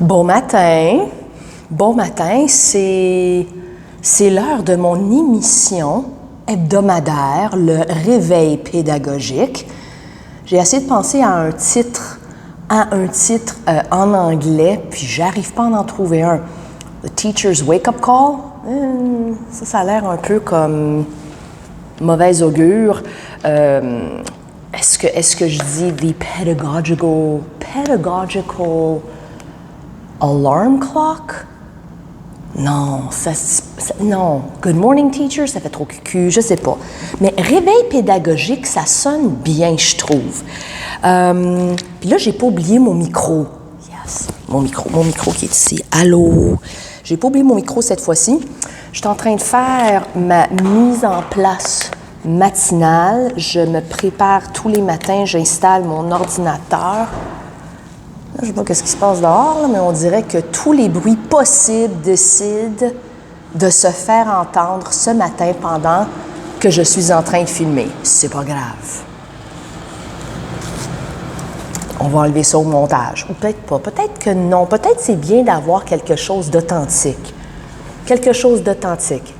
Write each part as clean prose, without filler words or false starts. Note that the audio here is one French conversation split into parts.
Bon matin, c'est l'heure de mon émission hebdomadaire, le réveil pédagogique. J'ai essayé de penser à un titre en anglais, puis j'arrive pas à en trouver un. The Teacher's Wake-up Call, ça a l'air un peu comme mauvais augure. Est-ce que je dis the pedagogical alarm clock? Non, non. Good morning teacher, ça fait trop cucu, je sais pas. Mais réveil pédagogique, ça sonne bien, je trouve. Puis là, j'ai pas oublié mon micro. Yes, mon micro qui est ici. Allô? J'ai pas oublié mon micro cette fois-ci. Je suis en train de faire ma mise en place matinale. Je me prépare tous les matins, j'installe mon ordinateur. Là, je ne sais pas ce qui se passe dehors, là, mais on dirait que tous les bruits possibles décident de se faire entendre ce matin pendant que je suis en train de filmer. C'est pas grave. On va enlever ça au montage. Ou peut-être pas. Peut-être que non. Peut-être c'est bien d'avoir quelque chose d'authentique. Quelque chose d'authentique.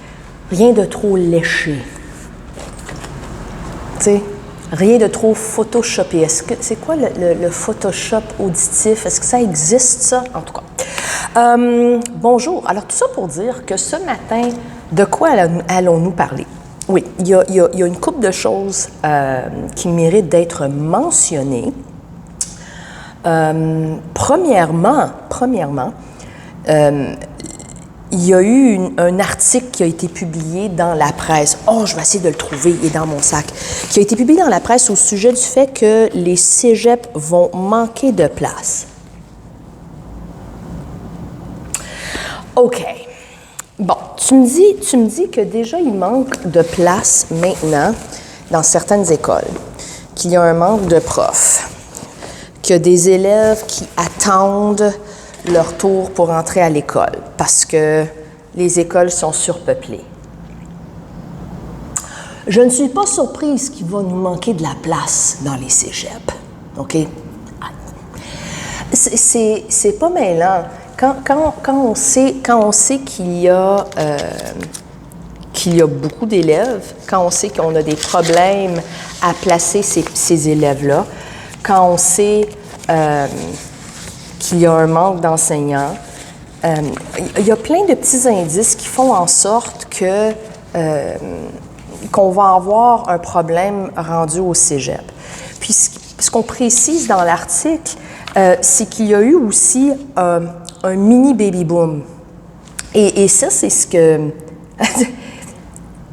Rien de trop léché. Tu sais? Rien de trop photoshopé. C'est quoi le Photoshop auditif? Est-ce que ça existe, ça? En tout cas. Bonjour. Alors, tout ça pour dire que ce matin, de quoi allons-nous parler? Oui, il y a une couple de choses qui méritent d'être mentionnées. Premièrement, il y a eu un article qui a été publié dans la presse. Oh, je vais essayer de le trouver, il est dans mon sac. Qui a été publié dans la presse au sujet du fait que les cégeps vont manquer de place. OK. Bon, tu me dis que déjà il manque de place maintenant dans certaines écoles, qu'il y a un manque de profs, qu'il y a des élèves qui attendent leur tour pour entrer à l'école parce que les écoles sont surpeuplées. Je ne suis pas surprise qu'il va nous manquer de la place dans les cégeps. OK? C'est pas mêlant. Quand on sait qu'il y a beaucoup d'élèves, quand on sait qu'on a des problèmes à placer ces élèves-là, quand on sait qu'il y a un manque d'enseignants. Il y a plein de petits indices qui font en sorte qu'on va avoir un problème rendu au cégep. Puis ce qu'on précise dans l'article, c'est qu'il y a eu aussi un mini baby-boom. Et ça, c'est ce que...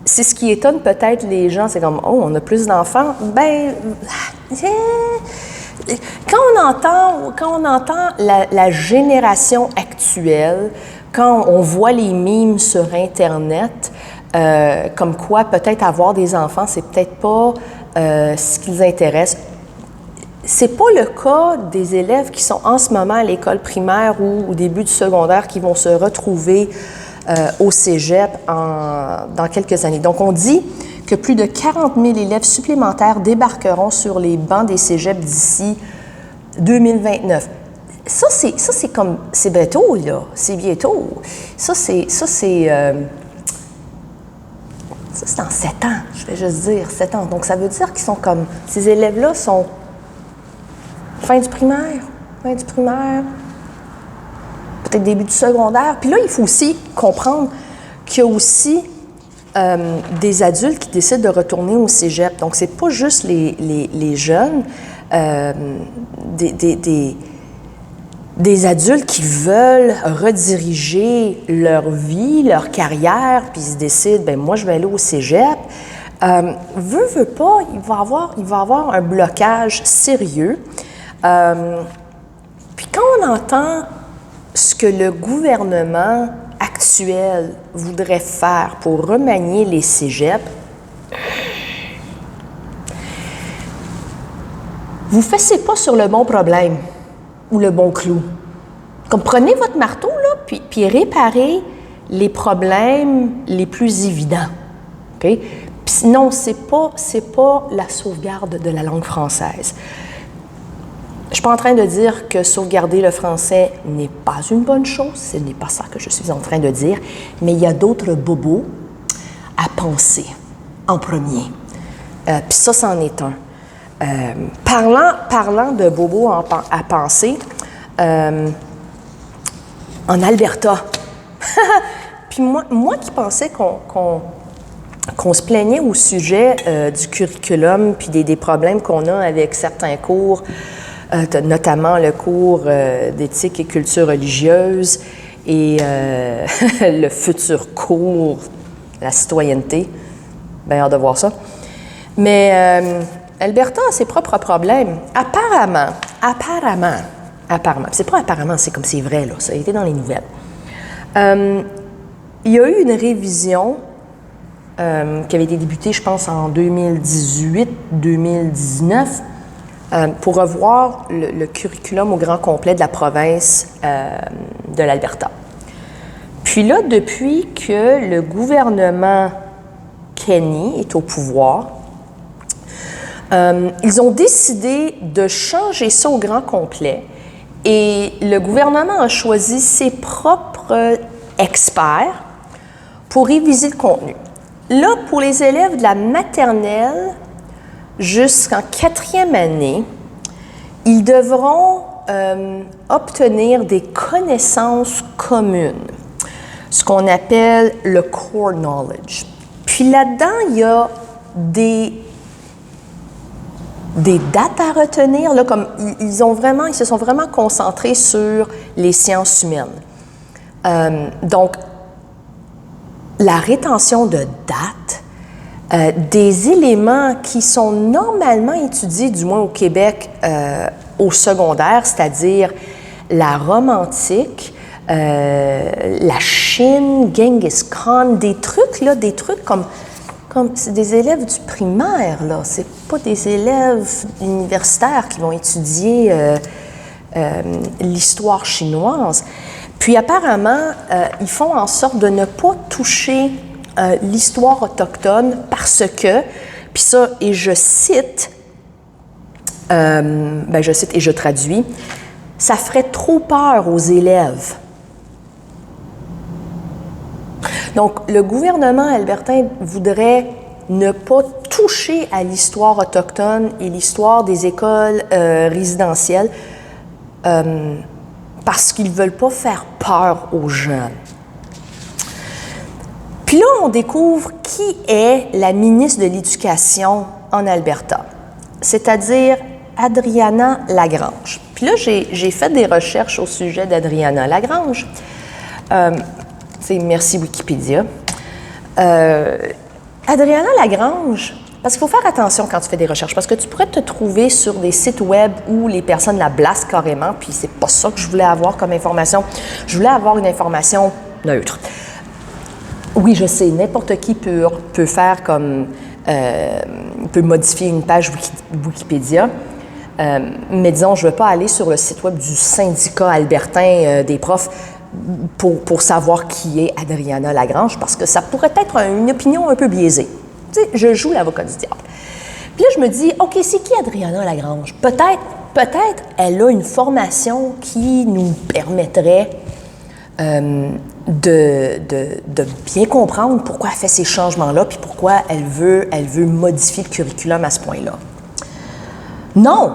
c'est ce qui étonne peut-être les gens. C'est comme, oh, on a plus d'enfants. Ben... Quand on entend la génération actuelle, quand on voit les memes sur Internet, comme quoi peut-être avoir des enfants, c'est peut-être pas ce qui les intéresse. C'est pas le cas des élèves qui sont en ce moment à l'école primaire ou au début du secondaire qui vont se retrouver au cégep dans quelques années. Donc, on dit que plus de 40 000 élèves supplémentaires débarqueront sur les bancs des cégeps d'ici 2029. Ça, c'est comme... C'est bientôt, là. C'est bientôt. Ça, c'est dans 7 ans, je vais juste dire, 7 ans. Donc, ça veut dire qu'ils sont comme... Ces élèves-là sont fin du primaire, peut-être début du secondaire. Puis là, il faut aussi comprendre qu'il y a aussi des adultes qui décident de retourner au cégep. Donc, c'est pas juste les jeunes, des adultes qui veulent rediriger leur vie, leur carrière, puis ils se décident, ben moi, je vais aller au cégep. Veut pas, il va avoir un blocage sérieux. Puis quand on entend ce que le gouvernement actuel voudrait faire pour remanier les cégeps, vous ne fessez pas sur le bon problème ou le bon clou. Comme prenez votre marteau, là, puis réparez les problèmes les plus évidents. Okay? Puis non, c'est pas la sauvegarde de la langue française. Je ne suis pas en train de dire que sauvegarder le français n'est pas une bonne chose, ce n'est pas ça que je suis en train de dire, mais il y a d'autres bobos à penser en premier. Puis ça, c'en est un. Parlant de bobos à penser, en Alberta, puis moi qui pensais qu'on se plaignait au sujet du curriculum puis des problèmes qu'on a avec certains cours, notamment le cours d'éthique et culture religieuse et le futur cours, la citoyenneté. Bien hâte de voir ça. Mais Alberta a ses propres problèmes. Apparemment, c'est pas apparemment, c'est comme c'est vrai, là, ça a été dans les nouvelles. Il y a eu une révision qui avait été débutée, je pense, en 2018-2019, pour revoir le curriculum au grand complet de la province de l'Alberta. Puis là, depuis que le gouvernement Kenney est au pouvoir, ils ont décidé de changer ça au grand complet et le gouvernement a choisi ses propres experts pour réviser le contenu. Là, pour les élèves de la maternelle jusqu'en 4e année, ils devront obtenir des connaissances communes, ce qu'on appelle le core knowledge. Puis là-dedans, il y a des dates à retenir, là, comme ils se sont vraiment concentrés sur les sciences humaines. Donc, la rétention de dates, des éléments qui sont normalement étudiés, du moins au Québec, au secondaire, c'est-à-dire la Rome antique, la Chine, Genghis Khan, des trucs comme c'est des élèves du primaire, là. C'est pas des élèves universitaires qui vont étudier l'histoire chinoise. Puis apparemment, ils font en sorte de ne pas toucher l'histoire autochtone parce que, puis ça, et je cite et je traduis, ça ferait trop peur aux élèves. Donc, le gouvernement albertain voudrait ne pas toucher à l'histoire autochtone et l'histoire des écoles résidentielles parce qu'ils ne veulent pas faire peur aux jeunes. Puis là, on découvre qui est la ministre de l'Éducation en Alberta, c'est-à-dire Adriana Lagrange. Puis là, j'ai fait des recherches au sujet d'Adriana Lagrange. Merci Wikipédia. Adriana Lagrange, parce qu'il faut faire attention quand tu fais des recherches, parce que tu pourrais te trouver sur des sites web où les personnes la blasent carrément, puis c'est pas ça que je voulais avoir comme information. Je voulais avoir une information neutre. Oui, je sais, n'importe qui peut faire comme... peut modifier une page Wikipédia, mais disons, je ne veux pas aller sur le site web du syndicat albertain des profs pour savoir qui est Adriana Lagrange, parce que ça pourrait être une opinion un peu biaisée. Tu sais, je joue l'avocat du diable. Puis là, je me dis, OK, c'est qui Adriana Lagrange? Peut-être elle a une formation qui nous permettrait de bien comprendre pourquoi elle fait ces changements-là, puis pourquoi elle veut modifier le curriculum à ce point-là. Non,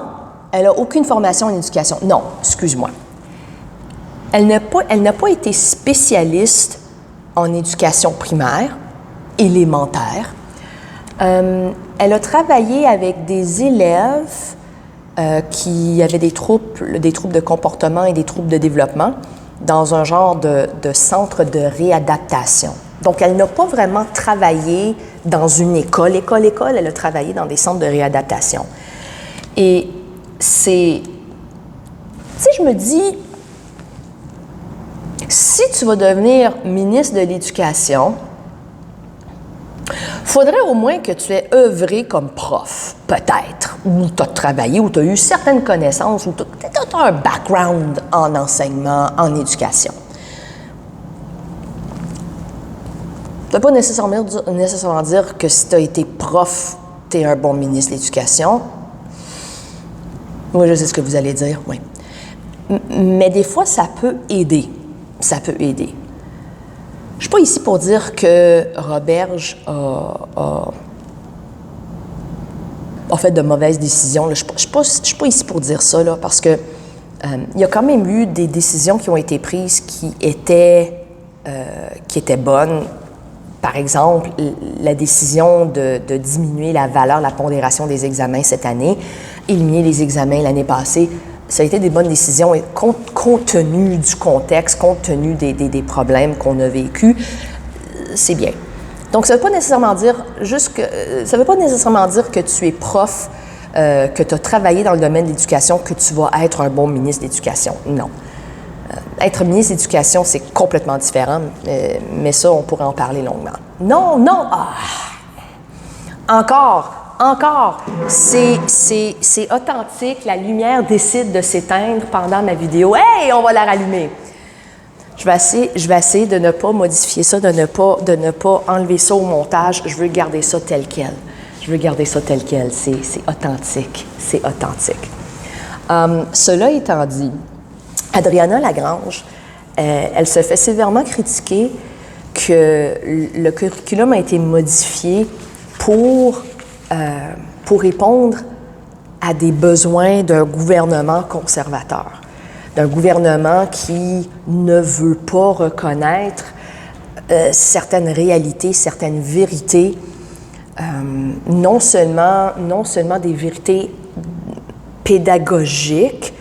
elle n'a aucune formation en éducation. Non, excuse-moi. Elle n'a pas été spécialiste en éducation primaire, élémentaire. Elle a travaillé avec des élèves qui avaient des troubles de comportement et des troubles de développement dans un genre de centre de réadaptation. Donc, elle n'a pas vraiment travaillé dans une école, elle a travaillé dans des centres de réadaptation. Et c'est... Tu sais, je me dis, si tu vas devenir ministre de l'Éducation, faudrait au moins que tu aies œuvré comme prof, peut-être, ou tu as travaillé, ou tu as eu certaines connaissances, ou tu as un background en enseignement, en éducation. Ça ne veut pas nécessairement dire que si tu as été prof, tu es un bon ministre de l'Éducation. Oui, je sais ce que vous allez dire, oui. Mais des fois, ça peut aider. Ça peut aider. Je ne suis pas ici pour dire que Roberge a fait de mauvaises décisions. Je ne suis pas ici pour dire ça, là, parce que il y a quand même eu des décisions qui ont été prises qui étaient bonnes. Par exemple, la décision de diminuer la valeur, la pondération des examens cette année, éliminer les examens l'année passée, ça a été des bonnes décisions et compte tenu du contexte, compte tenu des problèmes qu'on a vécus, c'est bien. Donc, ça ne veut pas nécessairement dire que tu es prof, que tu as travaillé dans le domaine de l'éducation, que tu vas être un bon ministre d'éducation. Non. Être ministre d'éducation, c'est complètement différent, mais ça, on pourrait en parler longuement. Non! Encore, c'est authentique, la lumière décide de s'éteindre pendant ma vidéo. Hey, on va la rallumer! Je vais essayer de ne pas modifier ça, de ne pas enlever ça au montage. Je veux garder ça tel quel. C'est authentique. Cela étant dit, Adriana Lagrange, elle se fait sévèrement critiquer que le curriculum a été modifié pour répondre à des besoins d'un gouvernement conservateur, d'un gouvernement qui ne veut pas reconnaître certaines réalités, certaines vérités, non seulement des vérités pédagogiques,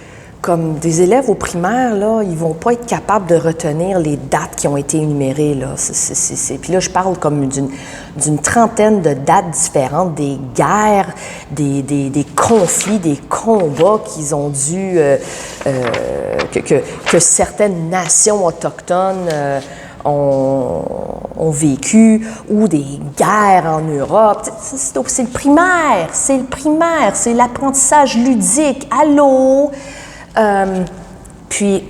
comme des élèves au primaire, là, ils vont pas être capables de retenir les dates qui ont été énumérées, là. Puis là, je parle comme d'une trentaine de dates différentes, des guerres, des conflits, des combats qu'ils ont dû, que certaines nations autochtones ont vécu, ou des guerres en Europe. C'est le primaire, c'est l'apprentissage ludique. Allô? Puis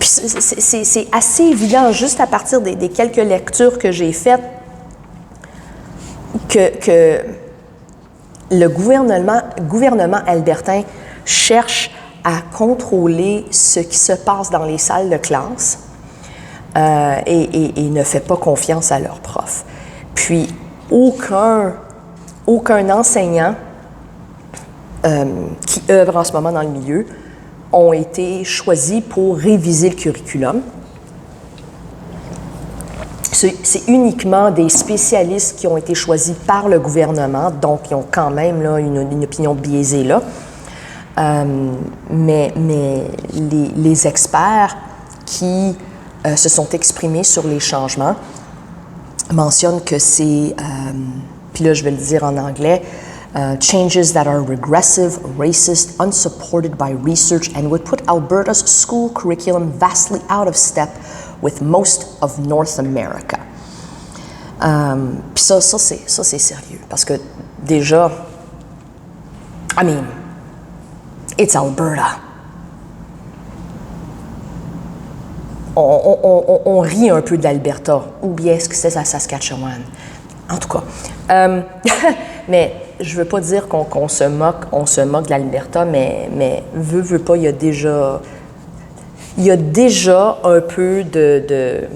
c'est assez évident, juste à partir des quelques lectures que j'ai faites, que le gouvernement albertain cherche à contrôler ce qui se passe dans les salles de classe et ne fait pas confiance à leurs profs. Puis aucun enseignant qui œuvrent en ce moment dans le milieu ont été choisis pour réviser le curriculum. C'est uniquement des spécialistes qui ont été choisis par le gouvernement, donc ils ont quand même là, une opinion biaisée là. Mais les experts qui se sont exprimés sur les changements mentionnent que c'est, puis là je vais le dire en anglais, changes that are regressive, racist, unsupported by research, and would put Alberta's school curriculum vastly out of step with most of North America. Puis ça c'est sérieux, parce que déjà, it's Alberta. On rit un peu de l'Alberta, ou bien est-ce que c'est la Saskatchewan? En tout cas. Mais je veux pas dire qu'on se moque de l'Alberta, mais veut pas, il y a déjà un peu de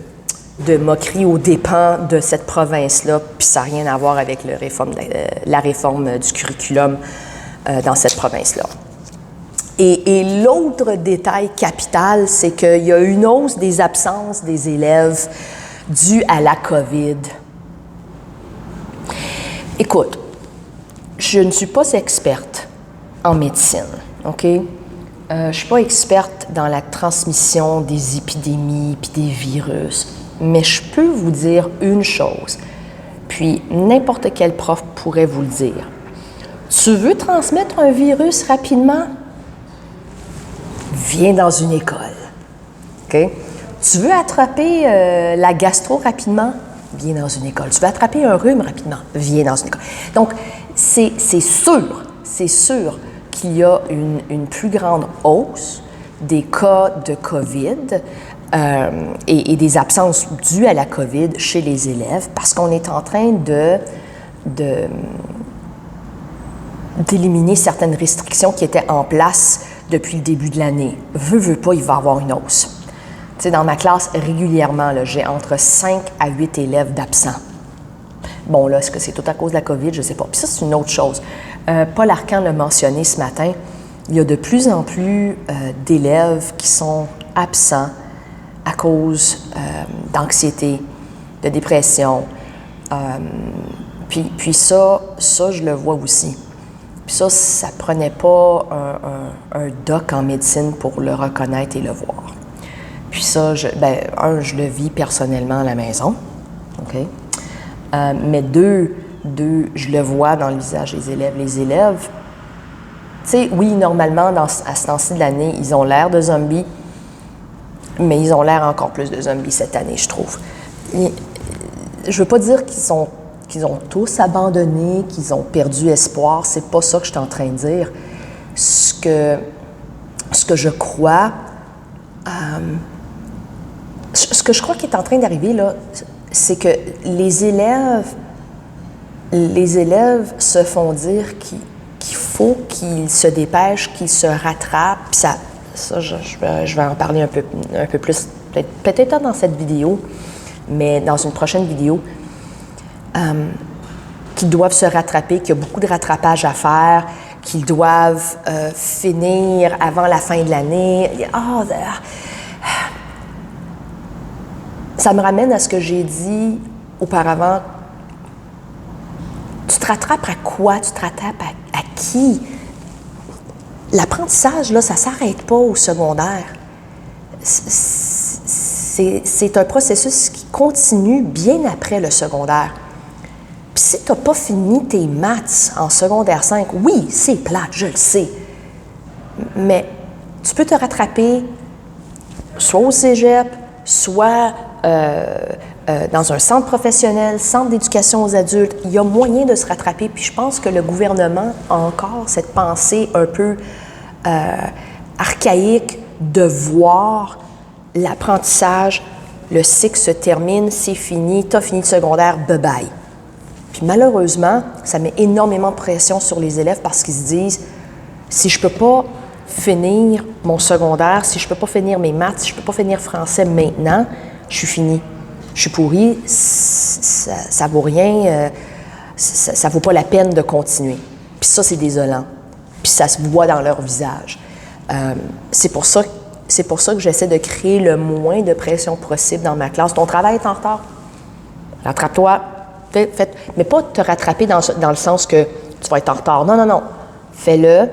moquerie aux dépens de cette province-là, puis ça n'a rien à voir avec la réforme du curriculum dans cette province-là. Et l'autre détail capital, c'est qu'il y a une hausse des absences des élèves due à la COVID. Écoute, je ne suis pas experte en médecine, OK? Je ne suis pas experte dans la transmission des épidémies et des virus, mais je peux vous dire une chose, puis n'importe quel prof pourrait vous le dire. Tu veux transmettre un virus rapidement? Viens dans une école, OK? Tu veux attraper la gastro rapidement? Viens dans une école. Tu veux attraper un rhume rapidement? Viens dans une école. Donc, c'est sûr qu'il y a une plus grande hausse des cas de COVID et des absences dues à la COVID chez les élèves parce qu'on est en train d'éliminer certaines restrictions qui étaient en place depuis le début de l'année. Veux pas, il va y avoir une hausse. Tu sais, dans ma classe, régulièrement, là, j'ai entre 5 à 8 élèves d'absents. Bon, là, est-ce que c'est tout à cause de la COVID? Je ne sais pas. Puis ça, c'est une autre chose. Paul Arcan l'a mentionné ce matin. Il y a de plus en plus d'élèves qui sont absents à cause d'anxiété, de dépression. Puis ça, je le vois aussi. Puis ça prenait pas un doc en médecine pour le reconnaître et le voir. Puis ça, je le vis personnellement à la maison, OK? Mais deux, je le vois dans le visage des élèves. Les élèves, tu sais, oui, normalement, à ce temps-ci de l'année, ils ont l'air de zombies, mais ils ont l'air encore plus de zombies cette année, je trouve. Et, je veux pas dire qu'ils ont tous abandonné, qu'ils ont perdu espoir. C'est pas ça que je suis en train de dire. Ce que je crois, ce que je crois qui est en train d'arriver, là, c'est que les élèves se font dire qu'il faut qu'ils se dépêchent, qu'ils se rattrapent. Puis ça je vais en parler un peu plus, peut-être pas dans cette vidéo, mais dans une prochaine vidéo, qu'ils doivent se rattraper, qu'il y a beaucoup de rattrapage à faire, qu'ils doivent finir avant la fin de l'année. Ça me ramène à ce que j'ai dit auparavant. Tu te rattrapes à quoi? Tu te rattrapes à qui? L'apprentissage, là, ça ne s'arrête pas au secondaire. C'est un processus qui continue bien après le secondaire. Puis si tu n'as pas fini tes maths en secondaire 5, oui, c'est plate, je le sais. Mais tu peux te rattraper soit au cégep, soit dans un centre professionnel, centre d'éducation aux adultes. Il y a moyen de se rattraper. Puis je pense que le gouvernement a encore cette pensée un peu archaïque de voir l'apprentissage, le cycle se termine, c'est fini, tu as fini le secondaire, bye-bye. Puis malheureusement, ça met énormément de pression sur les élèves parce qu'ils se disent, si je ne peux pas finir mon secondaire, si je ne peux pas finir mes maths, si je ne peux pas finir français maintenant, je suis fini. Je suis pourri, ça vaut rien, ça vaut pas la peine de continuer. Puis ça, c'est désolant. Puis ça se voit dans leur visage. C'est pour ça que j'essaie de créer le moins de pression possible dans ma classe. Ton travail est en retard. Rattrape-toi. Mais pas te rattraper dans le sens que tu vas être en retard. Non. Fais-le.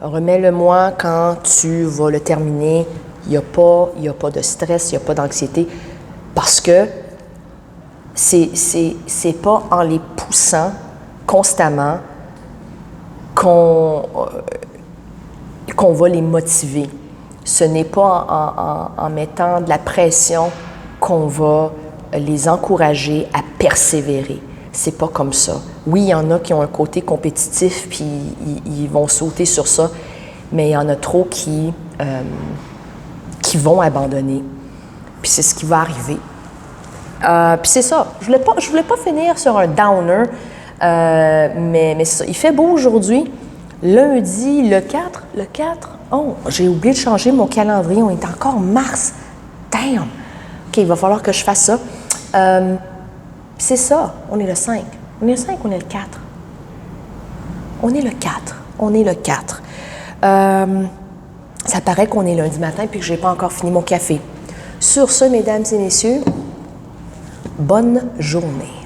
Remets-le-moi quand tu vas le terminer. Il n'y a pas de stress, il n'y a pas d'anxiété. Parce que c'est pas en les poussant constamment qu'on va les motiver. Ce n'est pas en mettant de la pression qu'on va les encourager à persévérer. C'est pas comme ça. Oui, il y en a qui ont un côté compétitif, puis ils vont sauter sur ça, mais il y en a trop qui vont abandonner. Puis c'est ce qui va arriver. Puis c'est ça. Je voulais pas finir sur un downer, mais c'est ça. Il fait beau aujourd'hui. Lundi, le 4. Oh, j'ai oublié de changer mon calendrier. On est encore mars. Damn! OK, il va falloir que je fasse ça. C'est ça. On est le 5. On est le 5 ou on est le 4? On est le 4. Ça paraît qu'on est lundi matin puis que je n'ai pas encore fini mon café. Sur ce, mesdames et messieurs, bonne journée.